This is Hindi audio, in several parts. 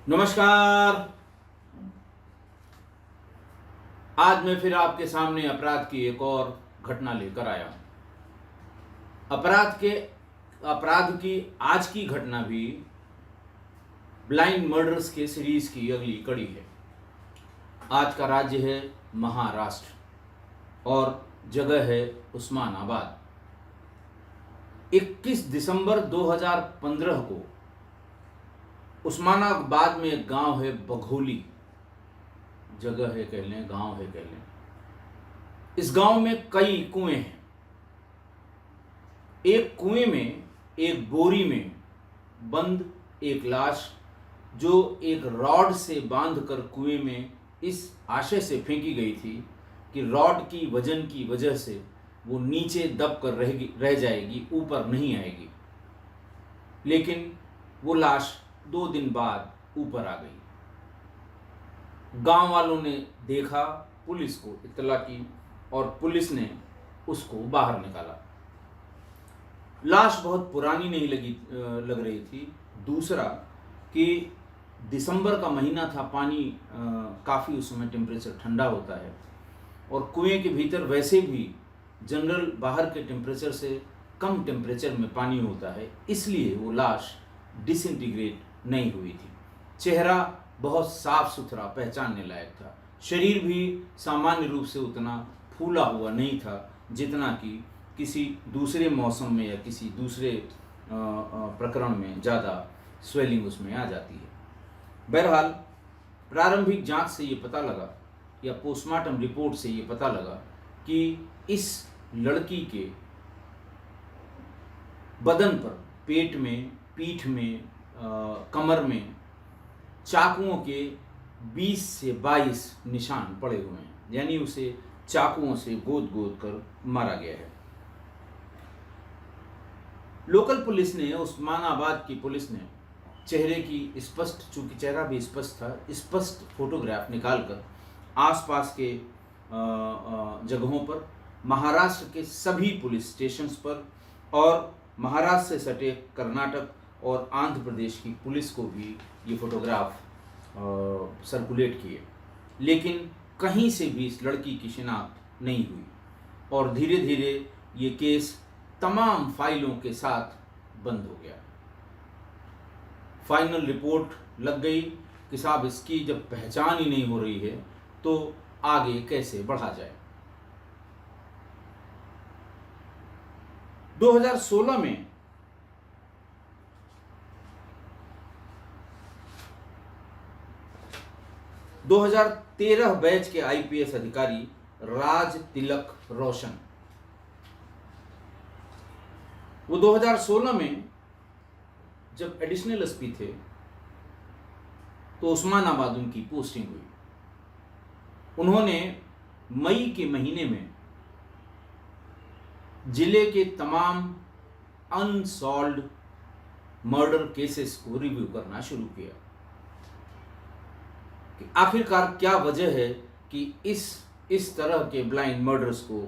नमस्कार। आज मैं फिर आपके सामने अपराध की एक और घटना लेकर आया हूं। अपराध की आज की घटना भी ब्लाइंड मर्डर्स के सीरीज की अगली कड़ी है। आज का राज्य है महाराष्ट्र और जगह है उस्मानाबाद। 21 दिसंबर 2015 को उस्मानाबाद में एक गांव है बघोली, जगह है कह लें, गांव है कह लें। इस गांव में कई कुएं हैं। एक कुएं में एक बोरी में बंद एक लाश, जो एक रॉड से बांधकर कुएं में इस आशय से फेंकी गई थी कि रॉड की वजन की वजह से वो नीचे दब कर रह जाएगी, ऊपर नहीं आएगी। लेकिन वो लाश 2 दिन बाद ऊपर आ गई। गांव वालों ने देखा, पुलिस को इत्तला की और पुलिस ने उसको बाहर निकाला। लाश बहुत पुरानी नहीं लग रही थी। दूसरा कि दिसंबर का महीना था, पानी काफ़ी उस समय टेम्परेचर ठंडा होता है और कुएं के भीतर वैसे भी जनरल बाहर के टेम्परेचर से कम टेम्परेचर में पानी होता है, इसलिए वो लाश डिसइंटीग्रेट नहीं हुई थी। चेहरा बहुत साफ सुथरा, पहचानने लायक था। शरीर भी सामान्य रूप से उतना फूला हुआ नहीं था जितना कि किसी दूसरे मौसम में या किसी दूसरे प्रकरण में ज़्यादा स्वेलिंग उसमें आ जाती है। बहरहाल प्रारंभिक जांच से ये पता लगा या पोस्टमार्टम रिपोर्ट से ये पता लगा कि इस लड़की के बदन पर, पेट में, पीठ में, कमर में चाकुओं के 20 से 22 निशान पड़े हुए हैं, यानी उसे चाकुओं से गोद गोद कर मारा गया है। लोकल पुलिस ने, उस्मानाबाद की पुलिस ने चेहरे की स्पष्ट, चूंकि चेहरा भी स्पष्ट था, स्पष्ट फोटोग्राफ निकालकर आसपास के जगहों पर, महाराष्ट्र के सभी पुलिस स्टेशंस पर और महाराष्ट्र से सटे कर्नाटक और आंध्र प्रदेश की पुलिस को भी ये फोटोग्राफ सर्कुलेट किए। लेकिन कहीं से भी इस लड़की की शिनाख्त नहीं हुई और धीरे धीरे ये केस तमाम फाइलों के साथ बंद हो गया। फाइनल रिपोर्ट लग गई कि साहब, इसकी जब पहचान ही नहीं हो रही है तो आगे कैसे बढ़ा जाए। 2016 में 2013 बैच के आईपीएस अधिकारी राज तिलक रोशन, वो 2016 में जब एडिशनल एसपी थे तो उस्मानाबाद उनकी पोस्टिंग हुई। उन्होंने मई के महीने में जिले के तमाम अनसॉल्व्ड मर्डर केसेस को रिव्यू करना शुरू किया कि आखिरकार क्या वजह है कि इस तरह के ब्लाइंड मर्डर्स को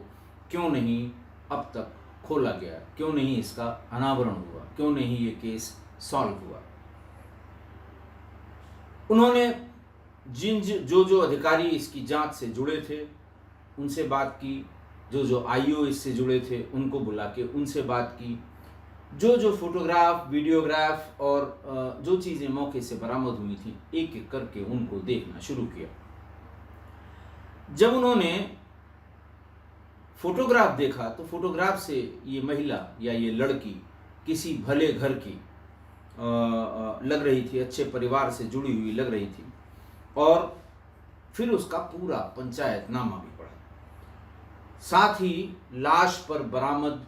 क्यों नहीं अब तक खोला गया, क्यों नहीं इसका अनावरण हुआ, क्यों नहीं ये केस सॉल्व हुआ। उन्होंने जो अधिकारी इसकी जांच से जुड़े थे उनसे बात की, जो आईओ इससे जुड़े थे उनको बुला के उनसे बात की, जो फोटोग्राफ, वीडियोग्राफ और जो चीज़ें मौके से बरामद हुई थी, एक एक करके उनको देखना शुरू किया। जब उन्होंने फोटोग्राफ देखा तो फोटोग्राफ से ये महिला या ये लड़की किसी भले घर की लग रही थी, अच्छे परिवार से जुड़ी हुई लग रही थी। और फिर उसका पूरा पंचायतनामा भी पढ़ा, साथ ही लाश पर बरामद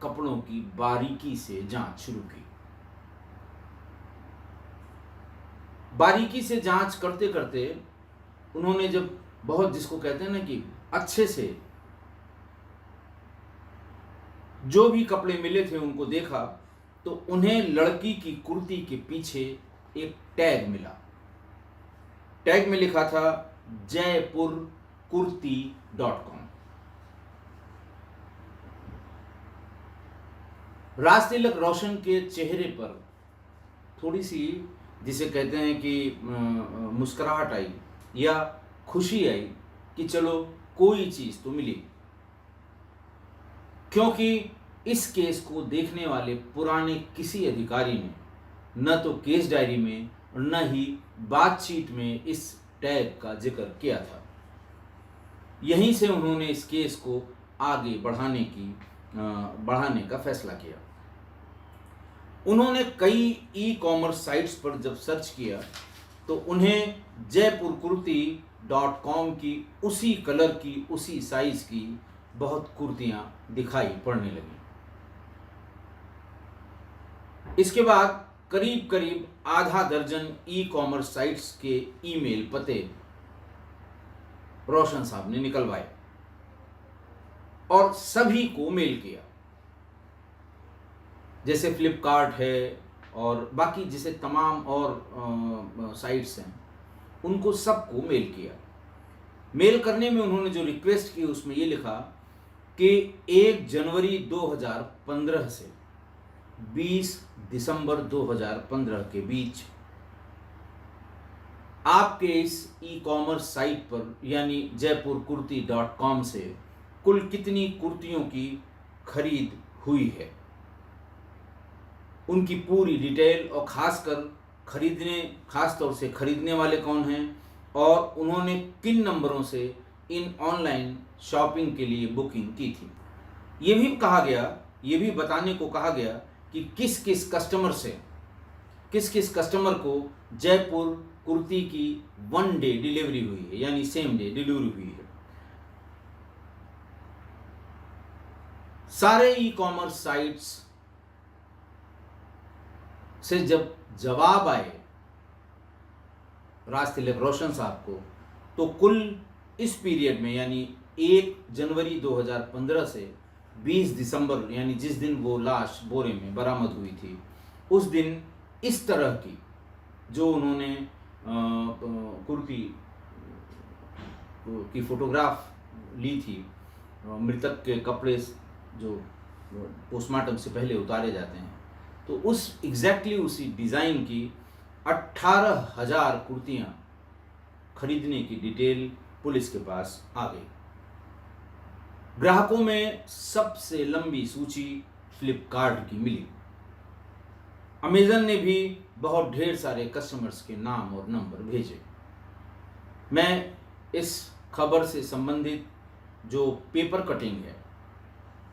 कपड़ों की बारीकी से जांच शुरू की। बारीकी से जांच करते करते उन्होंने जब बहुत, जिसको कहते हैं ना कि अच्छे से जो भी कपड़े मिले थे उनको देखा, तो उन्हें लड़की की कुर्ती के पीछे एक टैग मिला। टैग में लिखा था jaipurkurti.com। राज तिलक रोशन के चेहरे पर थोड़ी सी जिसे कहते हैं कि मुस्कुराहट आई या खुशी आई कि चलो कोई चीज़ तो मिली, क्योंकि इस केस को देखने वाले पुराने किसी अधिकारी ने न तो केस डायरी में और न ही बातचीत में इस टैग का जिक्र किया था। यहीं से उन्होंने इस केस को आगे बढ़ाने का फैसला किया। उन्होंने कई ई कॉमर्स साइट्स पर जब सर्च किया तो उन्हें जयपुरकुर्ती.com की उसी कलर की, उसी साइज की बहुत कुर्तियां दिखाई पड़ने लगी। इसके बाद करीब करीब आधा दर्जन ई कॉमर्स साइट्स के ईमेल पते रोशन साहब ने निकलवाए और सभी को मेल किया। जैसे फ्लिपकार्ट है और बाकी जैसे तमाम और साइट्स हैं, उनको सबको मेल किया। मेल करने में उन्होंने जो रिक्वेस्ट की उसमें ये लिखा कि 1 जनवरी 2015 से 20 दिसंबर 2015 के बीच आपके इस ई कॉमर्स साइट पर यानी जयपुरकुर्ती.com से कुल कितनी कुर्तियों की खरीद हुई है, उनकी पूरी डिटेल और खास तौर से खरीदने वाले कौन हैं और उन्होंने किन नंबरों से इन ऑनलाइन शॉपिंग के लिए बुकिंग की थी। ये भी बताने को कहा गया कि किस किस कस्टमर को जयपुर कुर्ती की 1 डे डिलीवरी हुई है, यानी सेम डे डिलीवरी हुई है। सारे ई कॉमर्स साइट्स से जब जवाब आए राज तिलक रोशन साहब को, तो कुल इस पीरियड में यानी 1 जनवरी 2015 से 20 दिसंबर यानी जिस दिन वो लाश बोरे में बरामद हुई थी, उस दिन इस तरह की जो उन्होंने कुर्ती की फोटोग्राफ ली थी, मृतक के कपड़े जो पोस्टमार्टम से पहले उतारे जाते हैं, तो उसी डिज़ाइन की 18,000 कुर्तियां खरीदने की डिटेल पुलिस के पास आ गई। ग्राहकों में सबसे लंबी सूची फ्लिपकार्ट की मिली। अमेज़न ने भी बहुत ढेर सारे कस्टमर्स के नाम और नंबर भेजे। मैं इस खबर से संबंधित जो पेपर कटिंग है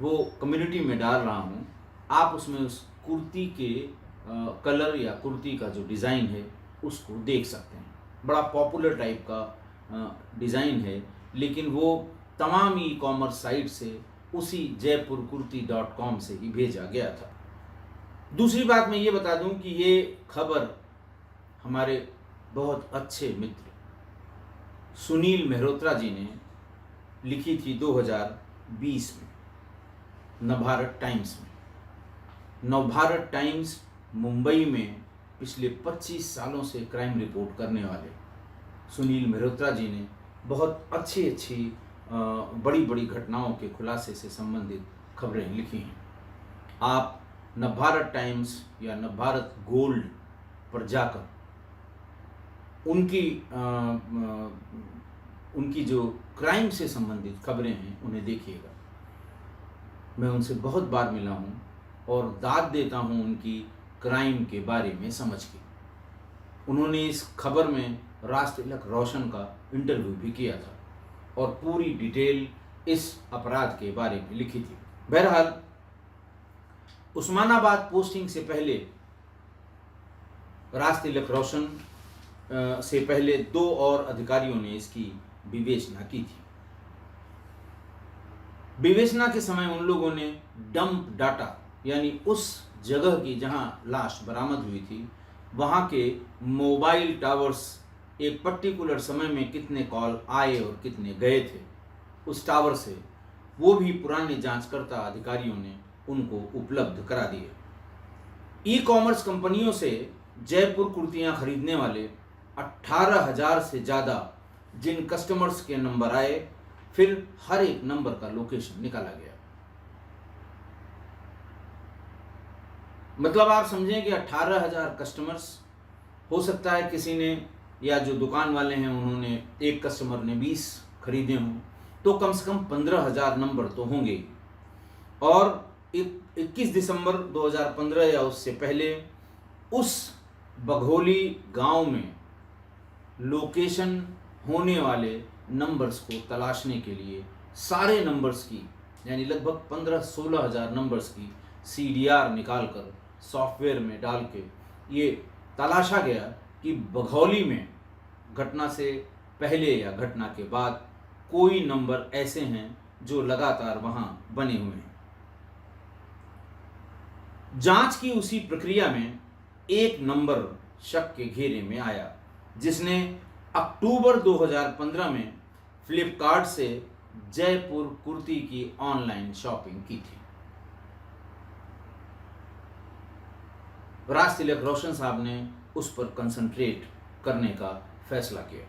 वो कम्युनिटी में डाल रहा हूँ। आप उसमें उस कुर्ती के कलर या कुर्ती का जो डिज़ाइन है उसको देख सकते हैं। बड़ा पॉपुलर टाइप का डिज़ाइन है, लेकिन वो तमाम ई कॉमर्स साइट से उसी जयपुरकुर्ती.com से ही भेजा गया था। दूसरी बात मैं ये बता दूं कि ये खबर हमारे बहुत अच्छे मित्र सुनील मेहरोत्रा जी ने लिखी थी 2020 में नवभारत टाइम्स में। नवभारत टाइम्स मुंबई में पिछले 25 सालों से क्राइम रिपोर्ट करने वाले सुनील मेहरोत्रा जी ने बहुत अच्छी बड़ी घटनाओं के खुलासे से संबंधित खबरें लिखी हैं। आप नवभारत टाइम्स या नवभारत गोल्ड पर जाकर उनकी जो क्राइम से संबंधित खबरें हैं उन्हें देखिएगा। मैं उनसे बहुत बार मिला हूँ और दाद देता हूँ उनकी क्राइम के बारे में समझ के। उन्होंने इस खबर में राज तिलक रोशन का इंटरव्यू भी किया था और पूरी डिटेल इस अपराध के बारे में लिखी थी। बहरहाल उस्मानाबाद पोस्टिंग से पहले राज तिलक रोशन से पहले 2 और अधिकारियों ने इसकी विवेचना की थी। विवेचना के समय उन लोगों ने डंप डाटा यानी उस जगह की जहां लाश बरामद हुई थी वहां के मोबाइल टावर्स एक पर्टिकुलर समय में कितने कॉल आए और कितने गए थे उस टावर से, वो भी पुराने जांचकर्ता अधिकारियों ने उनको उपलब्ध करा दिए। ई कॉमर्स कंपनियों से जयपुर कुर्तियां खरीदने वाले 18,000 से ज़्यादा जिन कस्टमर्स के नंबर आए, फिर हर एक नंबर का लोकेशन निकाला गया। मतलब आप समझें कि 18,000 कस्टमर्स हो सकता है किसी ने या जो दुकान वाले हैं उन्होंने, एक कस्टमर ने 20 खरीदे हों, तो कम से कम 15,000 नंबर तो होंगे। और 21 दिसंबर 2015 या उससे पहले उस बघोली गांव में लोकेशन होने वाले नंबर्स को तलाशने के लिए सारे नंबर्स की, यानी लगभग 15-16 हज़ार नंबर्स की CDR निकालकर सॉफ्टवेयर में डाल के ये तलाशा गया कि बघौली में घटना से पहले या घटना के बाद कोई नंबर ऐसे हैं जो लगातार वहाँ बने हुए हैं। जांच की उसी प्रक्रिया में एक नंबर शक के घेरे में आया, जिसने अक्टूबर 2015 में फ्लिपकार्ट से जयपुर कुर्ती की ऑनलाइन शॉपिंग की थी। राज तिलक रोशन साहब ने उस पर कंसंट्रेट करने का फैसला किया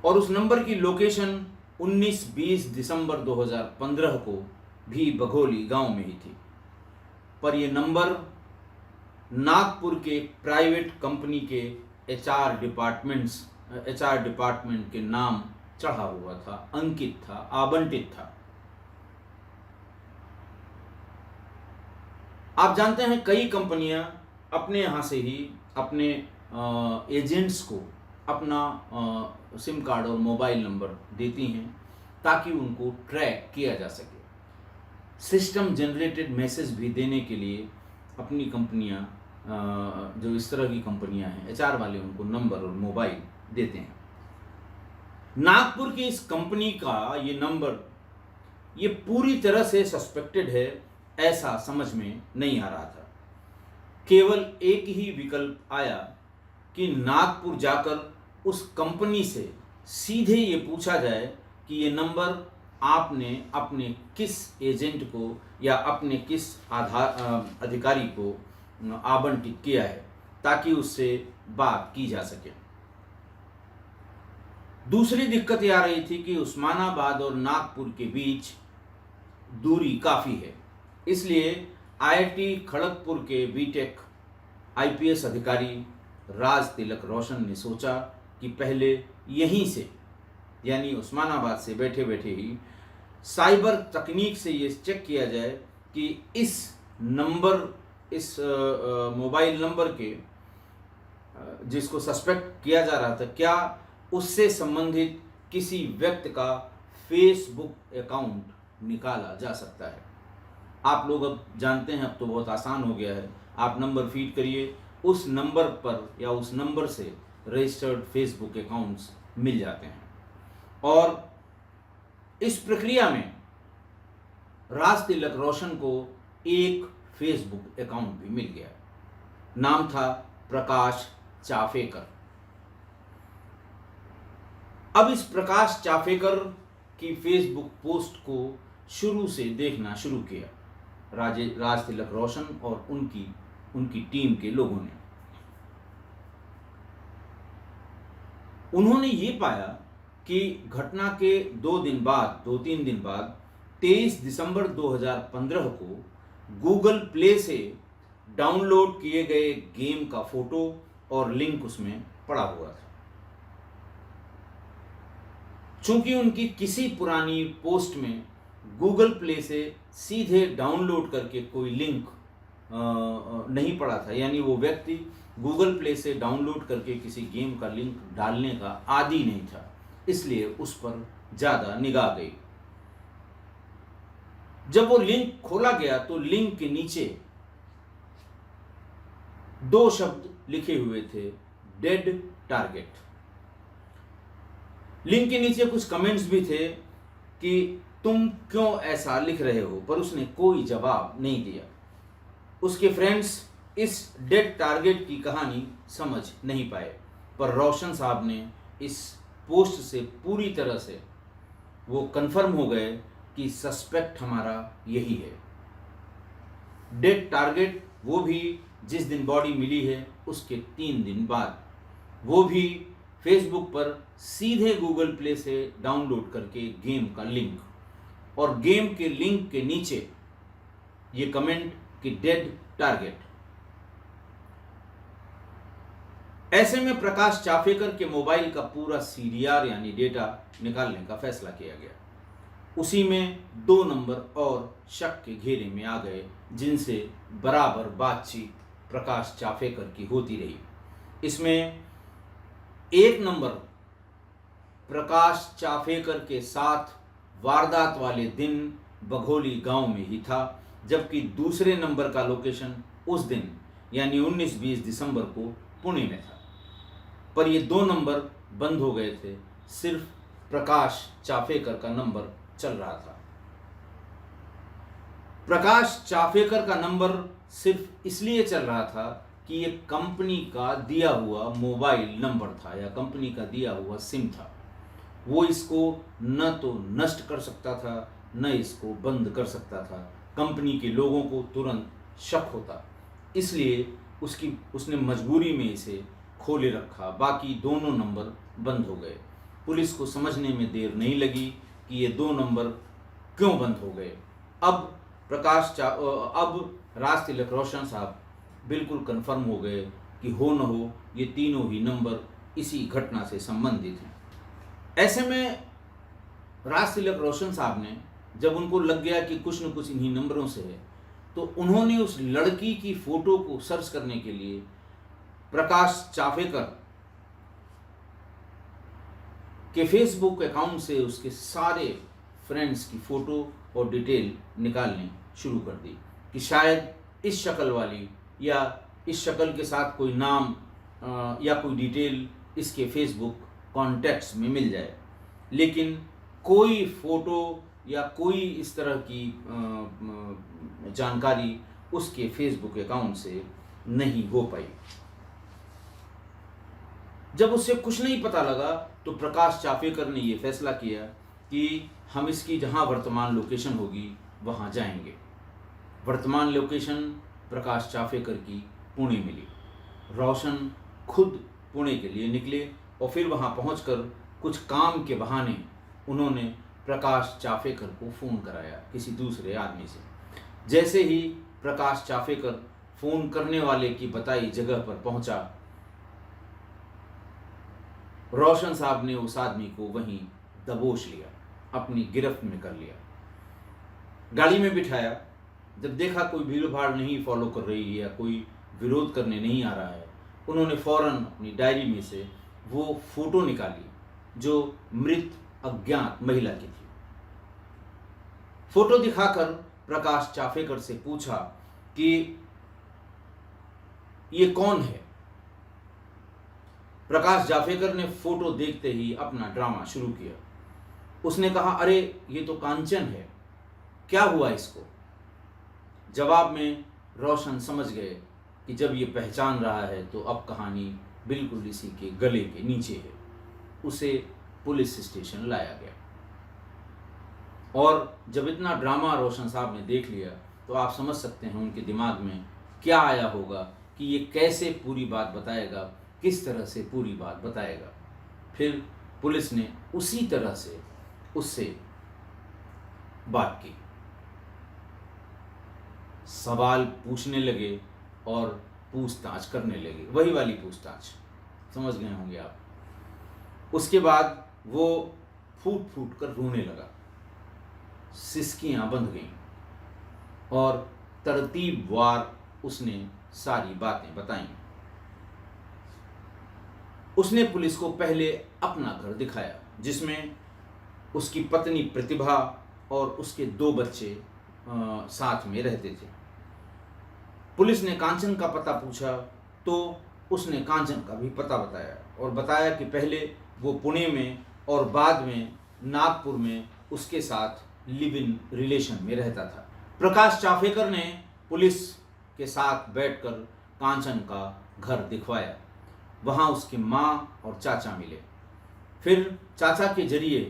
और उस नंबर की लोकेशन 19-20 दिसंबर 2015 को भी बघोली गांव में ही थी, पर यह नंबर नागपुर के प्राइवेट कंपनी के HR डिपार्टमेंट के नाम चढ़ा हुआ था, अंकित था, आवंटित था। आप जानते हैं कई कंपनियां अपने यहाँ से ही अपने एजेंट्स को अपना सिम कार्ड और मोबाइल नंबर देती हैं ताकि उनको ट्रैक किया जा सके। सिस्टम जनरेटेड मैसेज भी देने के लिए अपनी कंपनियां, जो इस तरह की कंपनियां हैं, HR वाले उनको नंबर और मोबाइल देते हैं। नागपुर की इस कंपनी का ये नंबर ये पूरी तरह से सस्पेक्टेड है ऐसा समझ में नहीं आ रहा था। केवल एक ही विकल्प आया कि नागपुर जाकर उस कंपनी से सीधे ये पूछा जाए कि ये नंबर आपने अपने किस एजेंट को या अपने किस अधिकारी को आवंटित किया है, ताकि उससे बात की जा सके। दूसरी दिक्कत यह आ रही थी कि उस्मानाबाद और नागपुर के बीच दूरी काफ़ी है, इसलिए IIT खड़गपुर के बीटेक IPS अधिकारी राज तिलक रोशन ने सोचा कि पहले यहीं से, यानी उस्मानाबाद से बैठे बैठे ही साइबर तकनीक से ये चेक किया जाए कि इस नंबर, इस मोबाइल नंबर के जिसको सस्पेक्ट किया जा रहा था, क्या उससे संबंधित किसी व्यक्ति का फेसबुक अकाउंट निकाला जा सकता है। आप लोग अब जानते हैं, अब तो बहुत आसान हो गया है, आप नंबर फीड करिए, उस नंबर पर या उस नंबर से रजिस्टर्ड फेसबुक अकाउंट्स मिल जाते हैं। और इस प्रक्रिया में राज तिलक रोशन को एक फेसबुक अकाउंट भी मिल गया। नाम था प्रकाश चाफेकर। अब इस प्रकाश चाफेकर की फेसबुक पोस्ट को शुरू से देखना शुरू किया राज तिलक रोशन और उनकी टीम के लोगों ने। उन्होंने ये पाया कि घटना के 2-3 दिन बाद 23 दिसंबर 2015 को गूगल प्ले से डाउनलोड किए गए गेम का फोटो और लिंक उसमें पड़ा हुआ था। चूंकि उनकी किसी पुरानी पोस्ट में गूगल प्ले से सीधे डाउनलोड करके कोई लिंक नहीं पड़ा था, यानी वो व्यक्ति गूगल प्ले से डाउनलोड करके किसी गेम का लिंक डालने का आदी नहीं था, इसलिए उस पर ज़्यादा निगाह गई। जब वो लिंक खोला गया तो लिंक के नीचे 2 शब्द लिखे हुए थे, डेड टारगेट। लिंक के नीचे कुछ कमेंट्स भी थे कि तुम क्यों ऐसा लिख रहे हो, पर उसने कोई जवाब नहीं दिया। उसके फ्रेंड्स इस डेड टारगेट की कहानी समझ नहीं पाए, पर रोशन साहब ने इस पोस्ट से पूरी तरह से वो कंफर्म हो गए कि सस्पेक्ट हमारा यही है। डेड टारगेट वो भी जिस दिन बॉडी मिली है उसके 3 दिन बाद, वो भी फेसबुक पर सीधे गूगल प्ले से डाउनलोड करके गेम का लिंक, और गेम के लिंक के नीचे ये कमेंट कि डेड टारगेट। ऐसे में प्रकाश चाफेकर के मोबाइल का पूरा सीडीआर यानी डेटा निकालने का फैसला किया गया। उसी में 2 नंबर और शक के घेरे में आ गए, जिनसे बराबर बातचीत प्रकाश चाफेकर की होती रही। इसमें 1 नंबर प्रकाश चाफेकर के साथ वारदात वाले दिन बघोली गांव में ही था, जबकि दूसरे नंबर का लोकेशन उस दिन यानी 19-20 दिसंबर को पुणे में था। पर ये 2 नंबर बंद हो गए थे, सिर्फ प्रकाश चाफेकर का नंबर चल रहा था। प्रकाश चाफेकर का नंबर सिर्फ इसलिए चल रहा था कि ये कंपनी का दिया हुआ मोबाइल नंबर था या कंपनी का दिया हुआ सिम था। वो इसको न तो नष्ट कर सकता था, न इसको बंद कर सकता था। कंपनी के लोगों को तुरंत शक होता, इसलिए उसने मजबूरी में इसे खोले रखा। बाकी दोनों नंबर बंद हो गए। पुलिस को समझने में देर नहीं लगी कि ये 2 नंबर क्यों बंद हो गए। अब राज तिलक रोशन साहब बिल्कुल कंफर्म हो गए कि हो न हो ये तीनों ही नंबर इसी घटना से संबंधित हैं। ऐसे में राज तिलक रोशन साहब ने, जब उनको लग गया कि कुछ न कुछ इन्हीं नंबरों से है, तो उन्होंने उस लड़की की फोटो को सर्च करने के लिए प्रकाश चाफेकर के फेसबुक अकाउंट से उसके सारे फ्रेंड्स की फोटो और डिटेल निकालनी शुरू कर दी कि शायद इस शक्ल वाली या इस शक्ल के साथ कोई नाम या कोई डिटेल इसके फेसबुक कॉन्टैक्ट्स में मिल जाए। लेकिन कोई फोटो या कोई इस तरह की जानकारी उसके फेसबुक अकाउंट से नहीं हो पाई। जब उससे कुछ नहीं पता लगा तो प्रकाश चाफेकर ने ये फैसला किया कि हम इसकी जहाँ वर्तमान लोकेशन होगी वहाँ जाएंगे। वर्तमान लोकेशन प्रकाश चाफेकर की पुणे मिली। रोशन खुद पुणे के लिए निकले और फिर वहाँ पहुंचकर कुछ काम के बहाने उन्होंने प्रकाश चाफेकर को फ़ोन कराया किसी दूसरे आदमी से। जैसे ही प्रकाश चाफेकर फ़ोन करने वाले की बताई जगह पर पहुंचा, रोशन साहब ने उस आदमी को वहीं दबोच लिया, अपनी गिरफ्त में कर लिया, गाड़ी में बिठाया। जब देखा कोई भीड़ भाड़ नहीं फॉलो कर रही है या कोई विरोध करने नहीं आ रहा है, उन्होंने फौरन अपनी डायरी में से वो फोटो निकाली जो मृत अज्ञात महिला की थी। फोटो दिखाकर प्रकाश चाफेकर से पूछा कि ये कौन है। प्रकाश चाफेकर ने फोटो देखते ही अपना ड्रामा शुरू किया। उसने कहा, अरे ये तो कांचन है, क्या हुआ इसको। जवाब में रोशन समझ गए कि जब ये पहचान रहा है तो अब कहानी बिल्कुल इसी के गले के नीचे है। उसे पुलिस स्टेशन लाया गया और जब इतना ड्रामा रोशन साहब ने देख लिया तो आप समझ सकते हैं उनके दिमाग में क्या आया होगा कि ये कैसे पूरी बात बताएगा, किस तरह से पूरी बात बताएगा। फिर पुलिस ने उसी तरह से उससे बात की, सवाल पूछने लगे और पूछताछ करने लगे, वही वाली पूछताछ, समझ गए होंगे आप। उसके बाद वो फूट फूट कर रोने लगा, सिसकियां बंध गईं और तरतीबवार उसने सारी बातें बताईं। उसने पुलिस को पहले अपना घर दिखाया जिसमें उसकी पत्नी प्रतिभा और उसके 2 बच्चे साथ में रहते थे। पुलिस ने कांचन का पता पूछा तो उसने कांचन का भी पता बताया और बताया कि पहले वो पुणे में और बाद में नागपुर में उसके साथ लिव इन रिलेशन में रहता था। प्रकाश चाफेकर ने पुलिस के साथ बैठकर कांचन का घर दिखवाया। वहाँ उसकी माँ और चाचा मिले। फिर चाचा के जरिए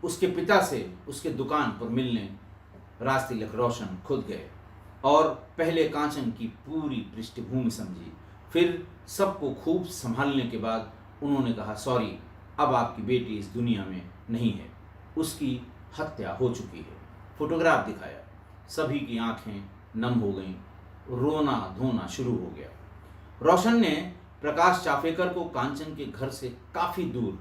उसके पिता से उसके दुकान पर मिलने राज तिलक रोशन खुद गए और पहले कांचन की पूरी पृष्ठभूमि समझी। फिर सबको खूब संभालने के बाद उन्होंने कहा, सॉरी, अब आपकी बेटी इस दुनिया में नहीं है, उसकी हत्या हो चुकी है। फोटोग्राफ दिखाया, सभी की आंखें नम हो गईं, रोना धोना शुरू हो गया। रोशन ने प्रकाश चाफेकर को कांचन के घर से काफ़ी दूर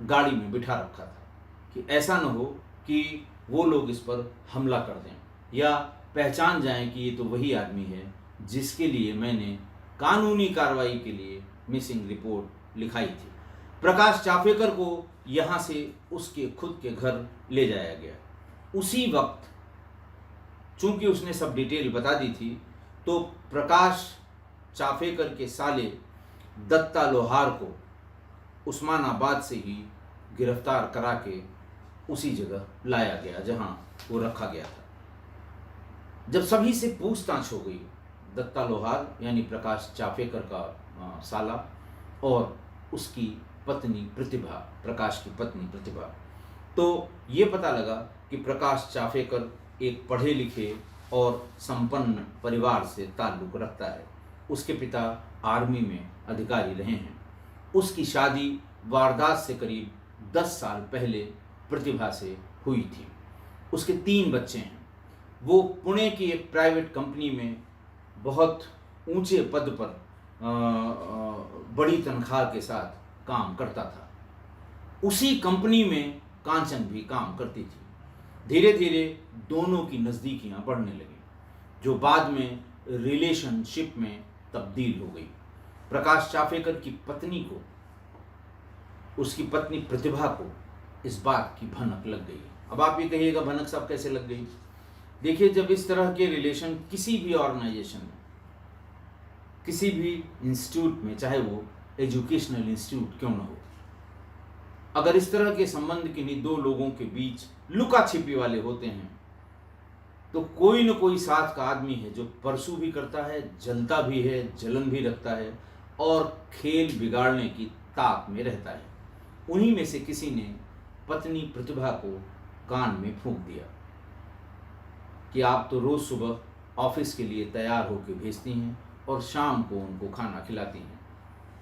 गाड़ी में बिठा रखा था कि ऐसा न हो कि वो लोग इस पर हमला कर दें या पहचान जाएं कि ये तो वही आदमी है जिसके लिए मैंने कानूनी कार्रवाई के लिए मिसिंग रिपोर्ट लिखाई थी। प्रकाश चाफेकर को यहाँ से उसके खुद के घर ले जाया गया। उसी वक्त चूंकि उसने सब डिटेल बता दी थी, तो प्रकाश चाफेकर के साले दत्ता लोहार को उस्मानाबाद से ही गिरफ्तार करा के उसी जगह लाया गया जहां वो रखा गया था। जब सभी से पूछताछ हो गई, दत्ता लोहार यानी प्रकाश चाफेकर का साला और उसकी पत्नी प्रतिभा, प्रकाश की पत्नी प्रतिभा, तो ये पता लगा कि प्रकाश चाफेकर एक पढ़े लिखे और संपन्न परिवार से ताल्लुक़ रखता है। उसके पिता आर्मी में अधिकारी रहे हैं। उसकी शादी वारदात से करीब 10 साल पहले प्रतिभा से हुई थी। उसके 3 बच्चे हैं। वो पुणे की एक प्राइवेट कंपनी में बहुत ऊंचे पद पर बड़ी तनख्वाह के साथ काम करता था। उसी कंपनी में कांचन भी काम करती थी। धीरे धीरे दोनों की नज़दीकियां बढ़ने लगी, जो बाद में रिलेशनशिप में तब्दील हो गई। प्रकाश चाफेकर की पत्नी को, उसकी पत्नी प्रतिभा को इस बात की भनक लग गई। अब आप ये कहिएगा भनक साहब कैसे लग गई? देखिए, जब इस तरह के रिलेशन किसी भी ऑर्गेनाइजेशन में, किसी भी इंस्टीट्यूट में, चाहे वो एजुकेशनल इंस्टीट्यूट क्यों ना हो, अगर इस तरह के संबंध किन्हीं 2 लोगों के बीच लुका छिपी वाले होते हैं, तो कोई न कोई साथ का आदमी है जो परसू भी करता है, जलता भी है, जलन भी रखता है और खेल बिगाड़ने की ताक में रहता है। उन्हीं में से किसी ने पत्नी प्रतिभा को कान में फूंक दिया कि आप तो रोज सुबह ऑफिस के लिए तैयार होकर भेजती हैं और शाम को उनको खाना खिलाती हैं।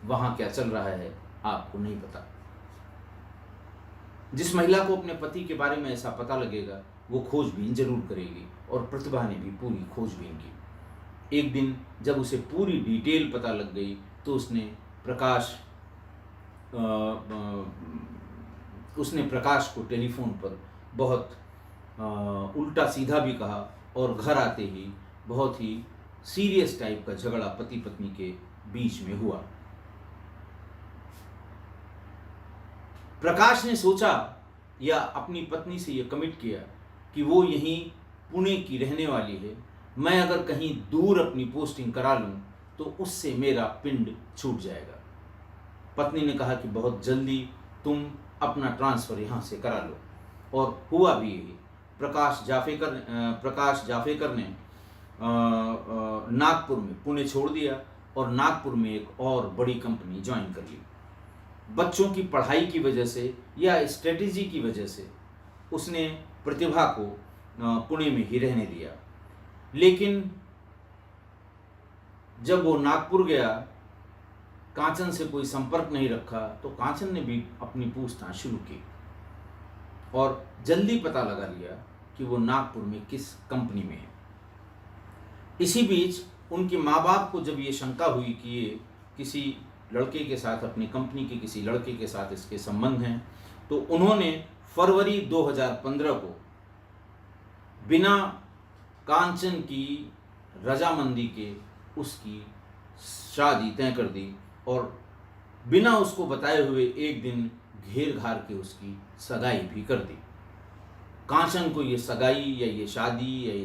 वहाँ क्या चल रहा है आपको नहीं पता। जिस महिला को अपने पति के बारे में ऐसा पता लगेगा, वो खोजबीन जरूर करेगी, और प्रतिभा ने भी पूरी खोजबीन की। एक दिन जब उसे पूरी डिटेल पता लग गई, तो उसने प्रकाश को टेलीफोन पर बहुत उल्टा सीधा भी कहा और घर आते ही बहुत ही सीरियस टाइप का झगड़ा पति पत्नी के बीच में हुआ। प्रकाश ने सोचा या अपनी पत्नी से यह कमिट किया कि वो यहीं पुणे की रहने वाली है, मैं अगर कहीं दूर अपनी पोस्टिंग करा लूं तो उससे मेरा पिंड छूट जाएगा। पत्नी ने कहा कि बहुत जल्दी तुम अपना ट्रांसफ़र यहाँ से करा लो, और हुआ भी यही। प्रकाश जाफेकर ने नागपुर में पुणे छोड़ दिया और नागपुर में एक और बड़ी कंपनी ज्वाइन कर ली। बच्चों की पढ़ाई की वजह से या स्ट्रेटजी की वजह से उसने प्रतिभा को पुणे में ही रहने दिया। लेकिन जब वो नागपुर गया, कांचन से कोई संपर्क नहीं रखा, तो कांचन ने भी अपनी पूछताछ शुरू की और जल्दी पता लगा लिया कि वो नागपुर में किस कंपनी में है। इसी बीच उनके माँ बाप को जब ये शंका हुई कि ये किसी लड़के के साथ, अपनी कंपनी के किसी लड़के के साथ इसके संबंध हैं, तो उन्होंने फरवरी 2015 को बिना कांचन की रजामंदी के उसकी शादी तय कर दी और बिना उसको बताए हुए एक दिन घेर घार के उसकी सगाई भी कर दी। कांचन को ये सगाई या ये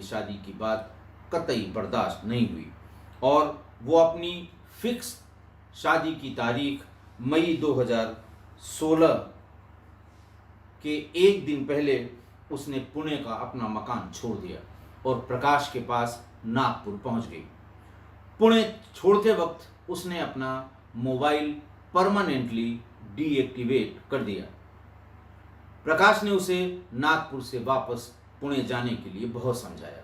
शादी की बात कतई बर्दाश्त नहीं हुई और वो अपनी फिक्स शादी की तारीख मई 2016 के एक दिन पहले उसने पुणे का अपना मकान छोड़ दिया और प्रकाश के पास नागपुर पहुंच गई। पुणे छोड़ते वक्त उसने अपना मोबाइल परमानेंटली डीएक्टिवेट कर दिया। प्रकाश ने उसे नागपुर से वापस पुणे जाने के लिए बहुत समझाया,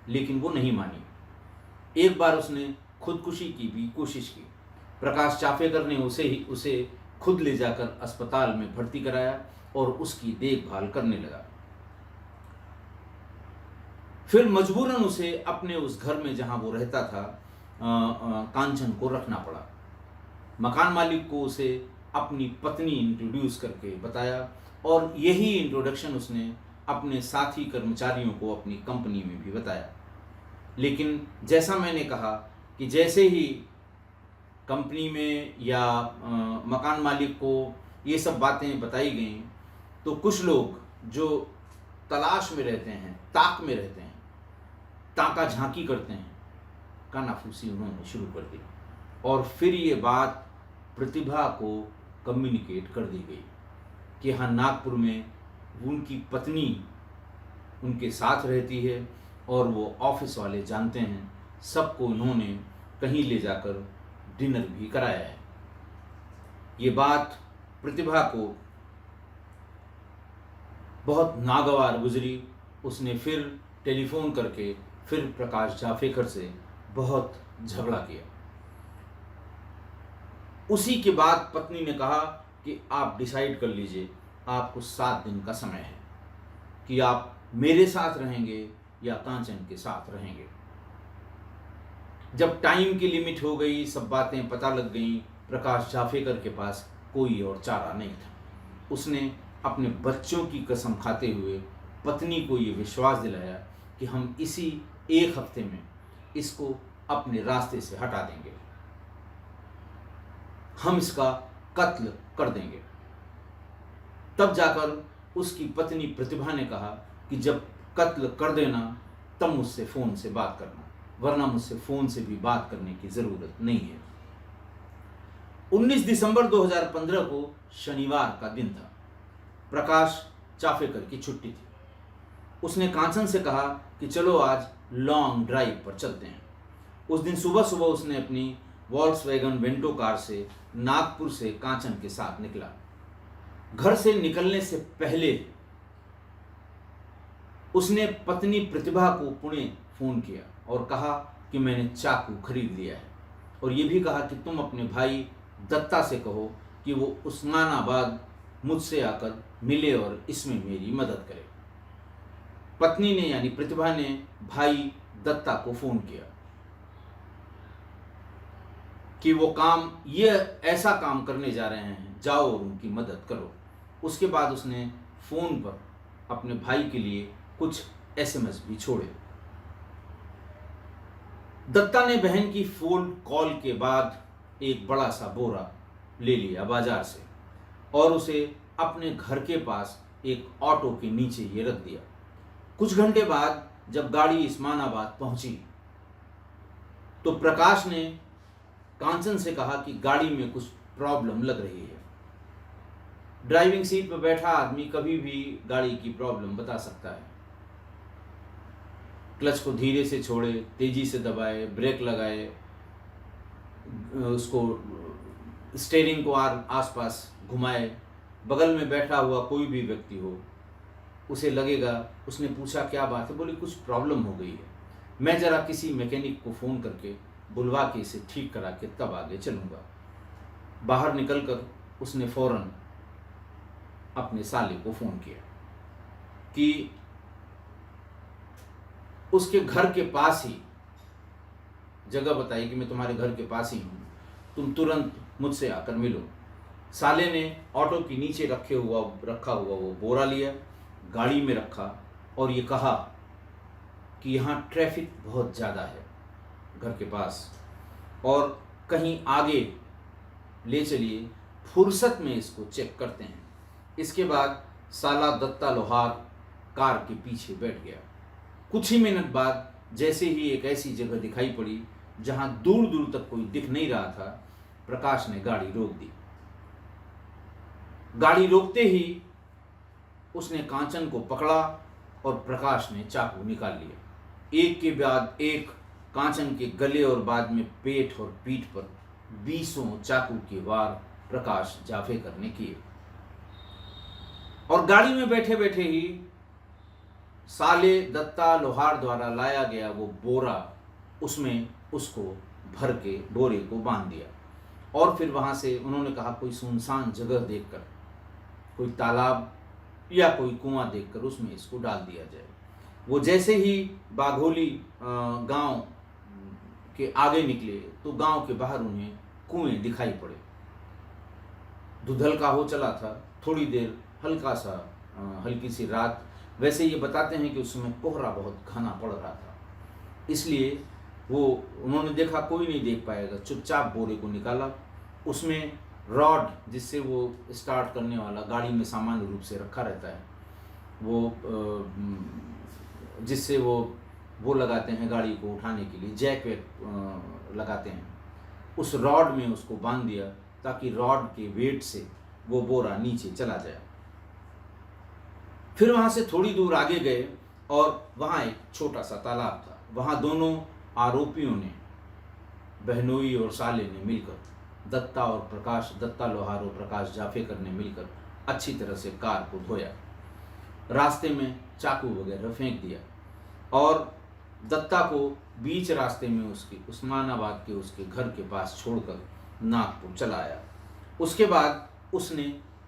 लेकिन वो नहीं मानी। एक बार उसने खुदकुशी की भी कोशिश की। प्रकाश चाफेकर ने उसे खुद ले जाकर अस्पताल में भर्ती कराया और उसकी देखभाल करने लगा। फिर मजबूरन उसे अपने उस घर में जहां वो रहता था कांचन को रखना पड़ा। मकान मालिक को उसे अपनी पत्नी इंट्रोड्यूस करके बताया और यही इंट्रोडक्शन उसने अपने साथी कर्मचारियों को अपनी कंपनी में भी बताया। लेकिन जैसा मैंने कहा कि जैसे ही कंपनी में या मकान मालिक को ये सब बातें बताई गईं, तो कुछ लोग जो तलाश में रहते हैं, ताक में रहते हैं, ताका झांकी करते हैं, कानाफूसी उन्होंने शुरू कर दी। और फिर ये बात प्रतिभा को कम्युनिकेट कर दी गई कि हाँ, नागपुर में उनकी पत्नी उनके साथ रहती है और वो ऑफिस वाले जानते हैं। सबको उन्होंने कहीं ले जाकर डिनर भी कराया है। ये बात प्रतिभा को बहुत नागवार गुजरी। उसने फिर टेलीफोन करके फिर प्रकाश जावड़ेकर से बहुत झगड़ा किया। उसी के बाद पत्नी ने कहा कि आप डिसाइड कर लीजिए, आपको 7 दिन का समय है कि आप मेरे साथ रहेंगे या कांचन के साथ रहेंगे। जब टाइम की लिमिट हो गई, सब बातें पता लग गईं, प्रकाश जावड़ेकर के पास कोई और चारा नहीं था। उसने अपने बच्चों की कसम खाते हुए पत्नी को ये विश्वास दिलाया कि हम इसी 1 हफ्ते में इसको अपने रास्ते से हटा देंगे, हम इसका कत्ल कर देंगे। तब जाकर उसकी पत्नी प्रतिभा ने कहा कि जब कत्ल कर देना तब मुझसे फ़ोन से बात करना, वरना मुझसे फ़ोन से भी बात करने की ज़रूरत नहीं है। 19 दिसंबर 2015 को शनिवार का दिन था। प्रकाश जावड़ेकर की छुट्टी थी। उसने कांचन से कहा कि चलो आज लॉन्ग ड्राइव पर चलते हैं। उस दिन सुबह सुबह उसने अपनी वॉल्क्सवैगन वेंटो कार से नागपुर से कांचन के साथ निकला। घर से निकलने से पहले उसने पत्नी प्रतिभा को पुणे फ़ोन किया और कहा कि मैंने चाकू खरीद लिया है, और ये भी कहा कि तुम अपने भाई दत्ता से कहो कि वो उस्मानाबाद मुझसे आकर मिले और इसमें मेरी मदद करे। पत्नी ने यानी प्रतिभा ने भाई दत्ता को फ़ोन किया कि वो ये ऐसा काम करने जा रहे हैं, जाओ और उनकी मदद करो। उसके बाद उसने फ़ोन पर अपने भाई के लिए कुछ SMS भी छोड़े। दत्ता ने बहन की फ़ोन कॉल के बाद एक बड़ा सा बोरा ले लिया बाजार से और उसे अपने घर के पास एक ऑटो के नीचे ये रख दिया। कुछ घंटे बाद जब गाड़ी उस्मानाबाद पहुंची तो प्रकाश ने कांचन से कहा कि गाड़ी में कुछ प्रॉब्लम लग रही है। ड्राइविंग सीट पर बैठा आदमी कभी भी गाड़ी की प्रॉब्लम बता सकता है। क्लच को धीरे से छोड़े, तेजी से दबाए, ब्रेक लगाए, उसको स्टीयरिंग को आसपास घुमाए। बगल में बैठा हुआ कोई भी व्यक्ति हो, उसे लगेगा। उसने पूछा क्या बात है? बोली कुछ प्रॉब्लम हो गई है, मैं ज़रा किसी मैकेनिक को फ़ोन करके बुलवा के इसे ठीक करा के तब आगे चलूँगा। बाहर निकलकर उसने फ़ौरन अपने साले को फ़ोन किया कि उसके घर के पास ही जगह बताई कि मैं तुम्हारे घर के पास ही हूँ, तुम तुरंत मुझसे आकर मिलो। साले ने ऑटो के नीचे रखा हुआ वो बोरा लिया, गाड़ी में रखा और ये कहा कि यहाँ ट्रैफिक बहुत ज़्यादा है घर के पास और कहीं आगे ले चलिए, फुर्सत में इसको चेक करते हैं। इसके बाद साला दत्ता लोहार कार के पीछे बैठ गया। कुछ ही मिनट बाद जैसे ही एक ऐसी जगह दिखाई पड़ी जहाँ दूर दूर तक कोई दिख नहीं रहा था, प्रकाश ने गाड़ी रोक दी। गाड़ी रोकते ही उसने कांचन को पकड़ा और प्रकाश ने चाकू निकाल लिया। एक के बाद एक कांचन के गले और बाद में पेट और पीठ पर 20 चाकू के वार प्रकाश जावड़ेकर ने किए। और गाड़ी में बैठे बैठे ही साले दत्ता लोहार द्वारा लाया गया वो बोरा, उसमें उसको भर के बोरे को बांध दिया। और फिर वहाँ से उन्होंने कहा कोई सुनसान जगह देखकर, कोई तालाब या कोई कुआं देखकर उसमें इसको डाल दिया जाए। वो जैसे ही बाघोली गांव के आगे निकले तो गांव के बाहर उन्हें कुएं दिखाई पड़े। धुंधल का हो चला था। थोड़ी देर हल्की सी रात। वैसे ये बताते हैं कि उस समय कोहरा बहुत घना पड़ रहा था, इसलिए उन्होंने देखा कोई नहीं देख पाएगा, चुपचाप बोरे को निकाला। उसमें रॉड, जिससे वो स्टार्ट करने वाला गाड़ी में सामान्य रूप से रखा रहता है, जिससे वो लगाते हैं गाड़ी को उठाने के लिए, जैक वैक लगाते हैं। उस रॉड में उसको बांध दिया ताकि रॉड के वेट से वो बोरा नीचे चला जाए। फिर वहाँ से थोड़ी दूर आगे गए और वहाँ एक छोटा सा तालाब था। वहाँ दोनों आरोपियों ने, बहनोई और साले ने मिलकर, दत्ता लोहार और प्रकाश जाफेकर ने मिलकर अच्छी तरह से कार को धोया, रास्ते में चाकू वगैरह फेंक दिया और दत्ता को बीच रास्ते में उसके उस्मानाबाद के उसके घर के पास छोड़कर नागपुर चला आया। उसके बाद उसने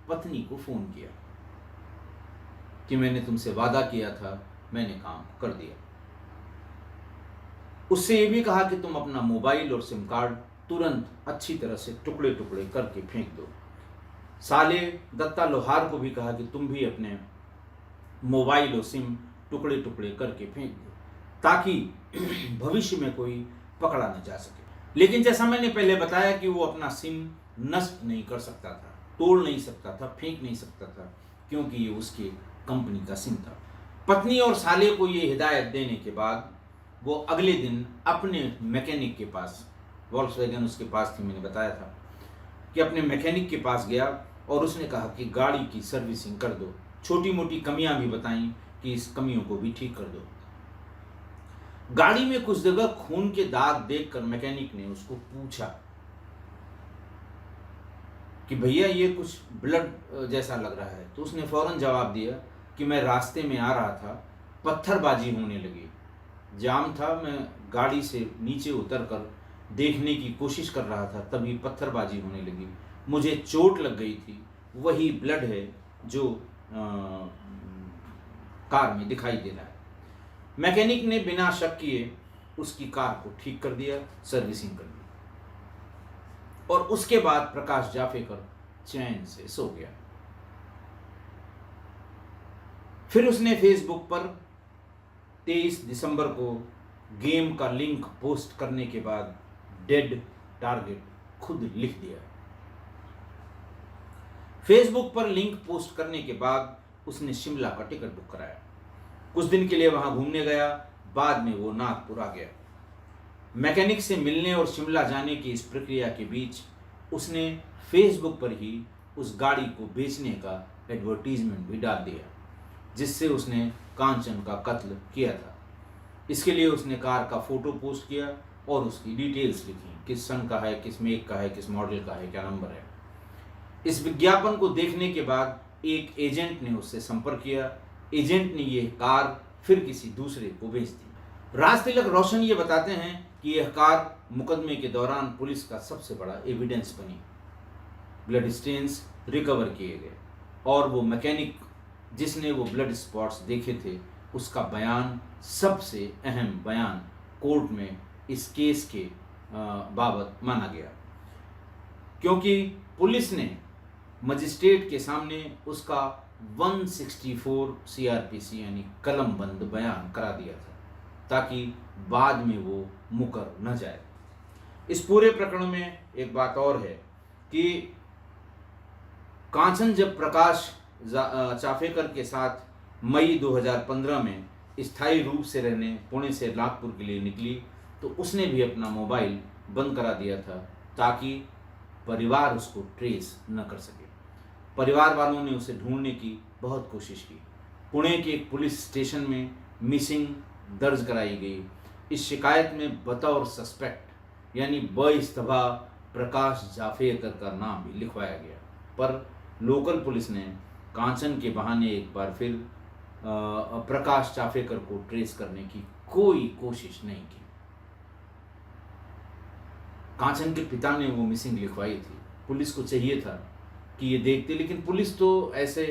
पत्नी को फ़ोन किया कि मैंने तुमसे वादा किया था, मैंने काम कर दिया। उससे ये भी कहा कि तुम अपना मोबाइल और सिम कार्ड तुरंत अच्छी तरह से टुकड़े टुकड़े करके फेंक दो। साले दत्ता लोहार को भी कहा कि तुम भी अपने मोबाइल और सिम टुकड़े टुकड़े करके फेंक दो, ताकि भविष्य में कोई पकड़ा न जा सके। लेकिन जैसा मैंने पहले बताया कि वो अपना सिम नष्ट नहीं कर सकता था, तोड़ नहीं सकता था, फेंक नहीं सकता था, क्योंकि ये उसके कंपनी का सिम था। पत्नी और साले को ये हिदायत देने के बाद वो अगले दिन अपने मैकेनिक के पास, वॉल्क्सवैगन उसके पास थी, मैंने बताया था, कि अपने मैकेनिक के पास गया और उसने कहा कि गाड़ी की सर्विसिंग कर दो। छोटी मोटी कमियां भी बताई कि इस कमियों को भी ठीक कर दो। गाड़ी में कुछ जगह खून के दाग देखकर मैकेनिक ने उसको पूछा कि भैया ये कुछ ब्लड जैसा लग रहा है। तो उसने फौरन जवाब दिया कि मैं रास्ते में आ रहा था, पत्थरबाजी होने लगी, जाम था, मैं गाड़ी से नीचे उतरकर देखने की कोशिश कर रहा था, तभी पत्थरबाजी होने लगी, मुझे चोट लग गई थी, वही ब्लड है जो कार में दिखाई दे रहा है। मैकेनिक ने बिना शक किए उसकी कार को ठीक कर दिया, सर्विसिंग कर दी और उसके बाद प्रकाश जाफेकर चैन से सो गया। फिर उसने फेसबुक पर 23 दिसंबर को गेम का लिंक पोस्ट करने के बाद डेड टारगेट खुद लिख दिया। फेसबुक पर लिंक पोस्ट करने के बाद उसने शिमला का टिकट बुक कराया, कुछ दिन के लिए वहां घूमने गया, बाद में वो नागपुर आ गया। मैकेनिक से मिलने और शिमला जाने की इस प्रक्रिया के बीच उसने फेसबुक पर ही उस गाड़ी को बेचने का एडवर्टीजमेंट भी डाल दिया, जिससे उसने कांचन का कत्ल किया था। इसके लिए उसने कार का फोटो पोस्ट किया और उसकी डिटेल्स लिखी, किस सन का है, किस मेक का है, किस मॉडल का है, क्या नंबर है। इस विज्ञापन को देखने के बाद एक एजेंट ने उससे संपर्क किया। एजेंट ने यह कार फिर किसी दूसरे को बेच दी। राज तिलक रोशन ये बताते हैं कि यह कार मुकदमे के दौरान पुलिस का सबसे बड़ा एविडेंस बनी। ब्लड स्टेन्स रिकवर किए गए और वो मैकेनिक जिसने वो ब्लड स्पॉट्स देखे थे, उसका बयान सबसे अहम बयान कोर्ट में इस केस के बाबत माना गया, क्योंकि पुलिस ने मजिस्ट्रेट के सामने उसका 164 सीआरपीसी यानी कलम बंद बयान करा दिया था, ताकि बाद में वो मुकर न जाए। इस पूरे प्रकरण में एक बात और है कि कांचन जब प्रकाश चाफेकर के साथ मई 2015 में स्थायी रूप से रहने पुणे से नागपुर के लिए निकली, तो उसने भी अपना मोबाइल बंद करा दिया था ताकि परिवार उसको ट्रेस न कर सके। परिवार वालों ने उसे ढूंढने की बहुत कोशिश की। पुणे के एक पुलिस स्टेशन में मिसिंग दर्ज कराई गई। इस शिकायत में बतौर सस्पेक्ट यानी बइस्तबा प्रकाश जाफेकर का नाम भी लिखवाया गया, पर लोकल पुलिस ने कांचन के बहाने एक बार फिर प्रकाश जाफेकर को ट्रेस करने की कोई कोशिश नहीं की। कांचन के पिता ने वो मिसिंग लिखवाई थी। पुलिस को चाहिए था कि ये देखते, लेकिन पुलिस तो ऐसे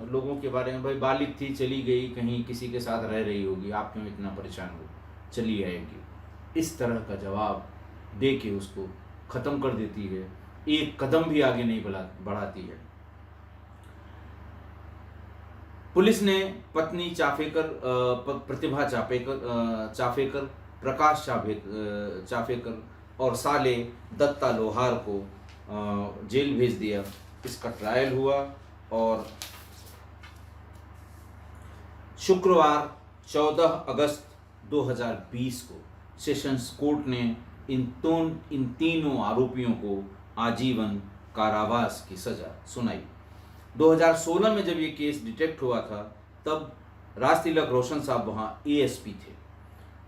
लोगों के बारे में, भाई बालिग थी, चली गई कहीं, किसी के साथ रह रही होगी, आप क्यों इतना परेशान हो, चली आएगी। इस तरह का जवाब दे के उसको ख़त्म कर देती है, एक कदम भी आगे नहीं बढ़ाती है। पुलिस ने पत्नी प्रतिभा चाफेकर, प्रकाश चाफेकर और साले दत्ता लोहार को जेल भेज दिया। इसका ट्रायल हुआ और शुक्रवार 14 अगस्त 2020 को सेशंस कोर्ट ने इन तीनों आरोपियों को आजीवन कारावास की सजा सुनाई। 2016 में जब ये केस डिटेक्ट हुआ था तब राजतिलक रोशन साहब वहाँ एएसपी थे,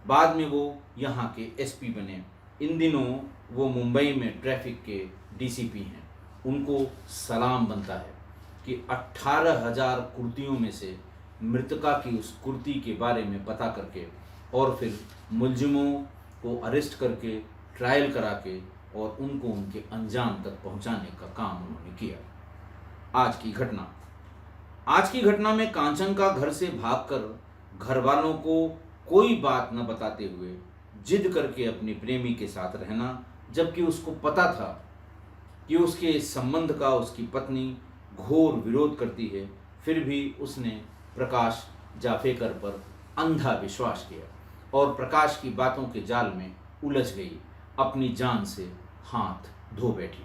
बाद में वो यहाँ के एसपी बने। इन दिनों वो मुंबई में ट्रैफिक के डीसीपी हैं। उनको सलाम बनता है कि 18,000 कुर्तियों में से मृतका की उस कुर्ती के बारे में पता करके और फिर मुलजिमों को अरेस्ट करके ट्रायल करा के और उनको उनके अंजाम तक पहुंचाने का काम उन्होंने किया। आज की घटना में कांचन का घर से भागकर घर वालों को कोई बात न बताते हुए जिद करके अपने प्रेमी के साथ रहना, जबकि उसको पता था कि उसके इस संबंध का उसकी पत्नी घोर विरोध करती है, फिर भी उसने प्रकाश जाफेकर पर अंधा विश्वास किया और प्रकाश की बातों के जाल में उलझ गई, अपनी जान से हाथ धो बैठी।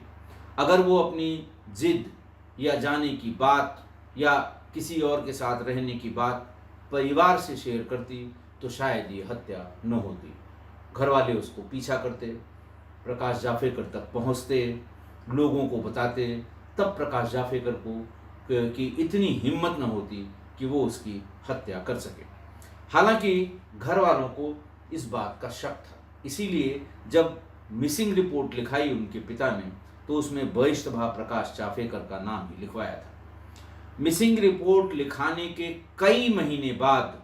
अगर वो अपनी जिद या जाने की बात या किसी और के साथ रहने की बात परिवार से शेयर करती तो शायद ये हत्या न होती। घर वाले उसको पीछा करते, प्रकाश जाफेकर तक पहुंचते, लोगों को बताते, तब प्रकाश जाफेकर को की इतनी हिम्मत न होती कि वो उसकी हत्या कर सके। हालांकि घर वालों को इस बात का शक था, इसीलिए जब मिसिंग रिपोर्ट लिखाई उनके पिता ने तो उसमें बहिश्तभा प्रकाश जाफेकर का नाम ही लिखवाया था। मिसिंग रिपोर्ट लिखाने के कई महीने बाद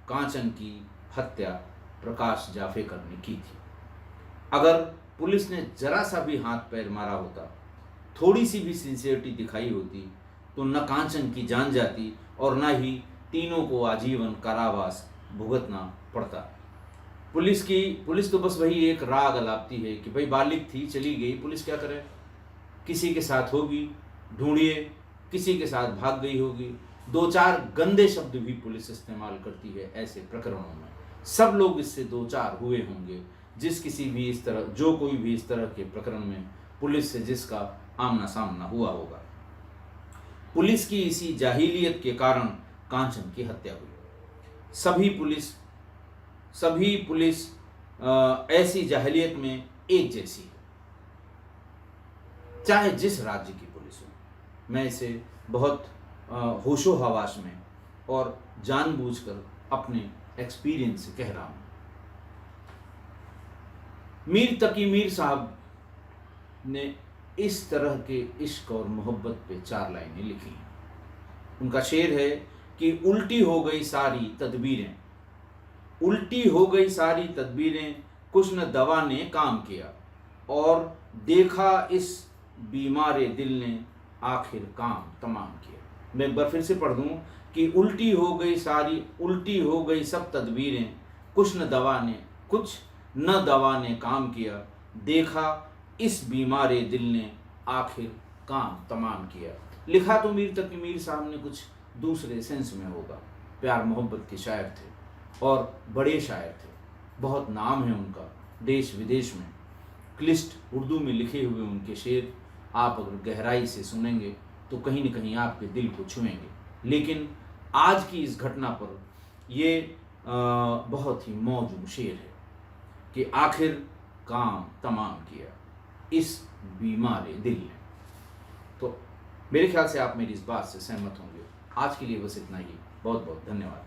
कांचन की हत्या प्रकाश जाफेकर ने की थी। अगर पुलिस ने जरा सा भी हाथ पैर मारा होता, थोड़ी सी भी सिंसियरिटी दिखाई होती तो न कांचन की जान जाती और न ही तीनों को आजीवन कारावास भुगतना पड़ता। पुलिस तो बस वही एक राग अलापती है कि भाई बालिग थी, चली गई, पुलिस क्या करे, किसी के साथ होगी, ढूंढिए, किसी के साथ भाग गई होगी। 2-4 गंदे शब्द भी पुलिस इस्तेमाल करती है ऐसे प्रकरणों में। सब लोग इससे 2-4 हुए होंगे, जो कोई भी इस तरह के प्रकरण में पुलिस से जिसका आमना सामना हुआ होगा। पुलिस की इसी जाहिलियत के कारण कांचन की हत्या हुई। सभी पुलिस ऐसी जाहिलियत में एक जैसी है, चाहे जिस राज्य की पुलिस हो। मैं इसे बहुत होशो हवास में और जानबूझकर अपने एक्सपीरियंस से कह रहा हूं। मीर तकी मीर साहब ने इस तरह के इश्क और मोहब्बत पे 4 लाइनें लिखी हैं। उनका शेर है कि उल्टी हो गई सारी तदबीरें, कुछ न दवा ने काम किया, और देखा इस बीमारे दिल ने आखिर काम तमाम किया। मैं एक बार फिर से पढ़ दूं कि उल्टी हो गई सब तदबीरें, कुछ न दवा ने काम किया, देखा इस बीमारे दिल ने आखिर काम तमाम किया। लिखा तो मीर तकी मीर साहब ने कुछ दूसरे सेंस में होगा। प्यार मोहब्बत के शायर थे और बड़े शायर थे, बहुत नाम है उनका देश विदेश में। क्लिष्ट उर्दू में लिखे हुए उनके शेर आप अगर गहराई से सुनेंगे तो कहीं न कहीं आपके दिल को छुएंगे। लेकिन आज की इस घटना पर ये बहुत ही मौजूद शेर है कि आखिर काम तमाम किया इस बीमारे दिल ने। तो मेरे ख्याल से आप मेरी इस बात से सहमत होंगे। आज के लिए बस इतना ही। बहुत बहुत धन्यवाद।